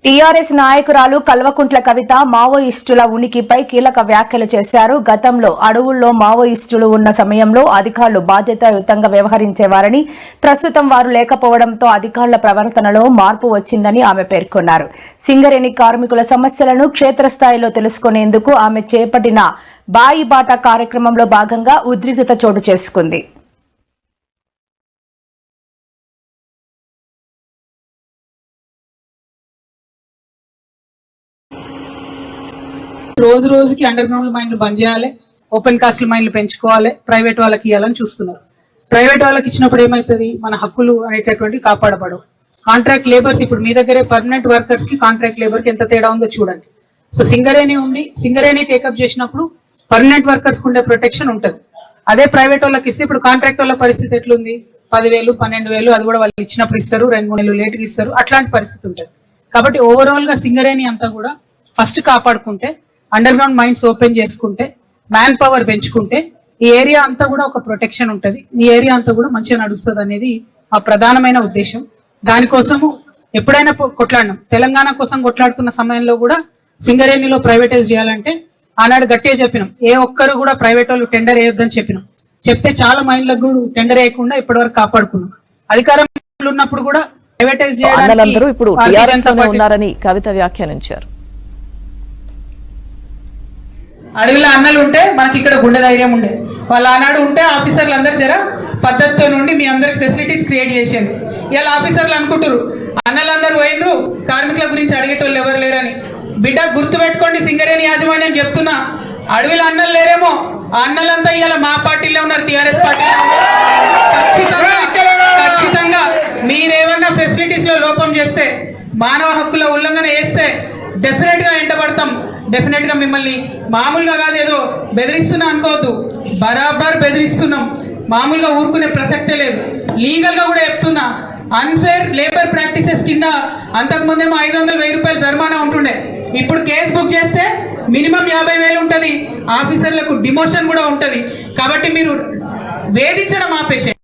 TRS నాయకురాలు కల్వకుంట్ల కవిత మావోయిస్టుల ఉనికిపై కీలక వ్యాఖ్యలు చేశారు. గతంలో అడవుల్లో మావోయిస్టులు ఉన్న సమయంలో అధికారులు బాధ్యతాయుతంగా వ్యవహరించేవారని, ప్రస్తుతం వారు లేకపోవడంతో అధికారుల ప్రవర్తనలో మార్పు వచ్చిందని ఆమె పేర్కొన్నారు. సింగరేణి కార్మికుల సమస్యలను క్షేత్రస్థాయిలో తెలుసుకునేందుకు ఆమె చేపట్టిన బాయిబాట కార్యక్రమంలో భాగంగా ఉద్రిక్తత చోటు చేసుకుంది. రోజు రోజుకి అండర్ గ్రౌండ్ మైన్లు బంద్ చేయాలి, ఓపెన్ కాస్ట్ మైన్లు పెంచుకోవాలి, ప్రైవేట్ వాళ్ళకి ఇవ్వాలని చూస్తున్నారు. ప్రైవేట్ వాళ్ళకి ఇచ్చినప్పుడు ఏమవుతుంది, మన హక్కులు అనేటటువంటి కాపాడబడవు. కాంట్రాక్ట్ లేబర్స్, ఇప్పుడు మీ దగ్గరే పర్మనెంట్ వర్కర్స్ కి కాంట్రాక్ట్ లేబర్ కి ఎంత తేడా ఉందో చూడండి. సో సింగరేణి టేకప్ చేసినప్పుడు పర్మనెంట్ వర్కర్స్ కు ఉండే ప్రొటెక్షన్ ఉంటుంది. అదే ప్రైవేట్ వాళ్ళకి ఇస్తే ఇప్పుడు కాంట్రాక్ట్ వాళ్ళ పరిస్థితి ఎట్లుంది, 10,000 12,000 అది కూడా వాళ్ళు ఇచ్చినప్పుడు ఇస్తారు, 2-3 నెలలు లేట్గా ఇస్తారు, అట్లాంటి పరిస్థితి ఉంటుంది. కాబట్టి ఓవరాల్ గా సింగరేణి అంతా కూడా ఫస్ట్ కాపాడుకుంటే, అండర్ గ్రౌండ్ మైన్స్ ఓపెన్ చేసుకుంటే, మ్యాన్ పవర్ పెంచుకుంటే ఈ ఏరియా అంతా కూడా ఒక ప్రొటెక్షన్ ఉంటుంది, ఈ ఏరియా అంతా కూడా మంచిగా నడుస్తుంది అనేది ఆ ప్రధానమైన ఉద్దేశం. దానికోసము ఎప్పుడైనా కొట్లాడినాం. తెలంగాణ కోసం కొట్లాడుతున్న సమయంలో కూడా సింగరేణిలో ప్రైవేటైజ్ చేయాలంటే ఆనాడు గట్టిగా చెప్పినాం, ఏ ఒక్కరు కూడా ప్రైవేట్ వాళ్ళు టెండర్ వేయొద్దని చెప్పినాం. చెప్తే చాలా మైన్లకు కూడా టెండర్ వేయకుండా ఇప్పటివరకు కాపాడుకున్నాం. అధికారంలో ఉన్నప్పుడు కూడా ప్రైవేటైజ్ చేయడానికి ఉన్నారని కవిత వ్యాఖ్యానించారు. అడవిలో అన్నలు ఉంటే మనకి ఇక్కడ గుండె ధైర్యం ఉండే వాళ్ళు ఆనాడు ఉంటే ఆఫీసర్లు అందరు జర పద్ధతితో నుండి మీ అందరికి ఫెసిలిటీస్ క్రియేట్ చేసేది. ఇలా ఆఫీసర్లు అనుకుంటారు అన్నలందరూ పోయిండ్రు, కార్మికుల గురించి అడిగేటోళ్ళు ఎవరు లేరని. బిడ్డ గుర్తు పెట్టుకోండి, సింగరేణి యాజమాన్యం చెప్తున్నా, అడవిలో అన్నలు లేరేమో, ఆ అన్నలంతా ఇలా మా పార్టీలో ఉన్నారు, టీఆర్ఎస్ పార్టీలో. ఖచ్చితంగా మీరేమన్నా ఫెసిలిటీస్ లో లోపం చేస్తే, మానవ హక్కుల ఉల్లంఘన చేస్తే డెఫినెట్ గా వెంటబడతాం. డెఫినెట్ గా మిమ్మల్ని మామూలుగా కాదు ఏదో బెదిరిస్తున్నా అనుకోవద్దు, బరాబర్ బెదిరిస్తున్నాం. మామూలుగా ఊరుకునే ప్రసక్తే లేదు. లీగల్ గా కూడా చెప్తున్నా, అన్ఫేర్ లేబర్ ప్రాక్టీసెస్ కింద అంతకుముందేమో 500,000 రూపాయలు జరిమానా ఉంటుండే, ఇప్పుడు కేసు బుక్ చేస్తే మినిమం 50,000 ఉంటుంది, ఆఫీసర్లకు డిమోషన్ కూడా ఉంటుంది. కాబట్టి మీరు వేధించడం ఆపేసే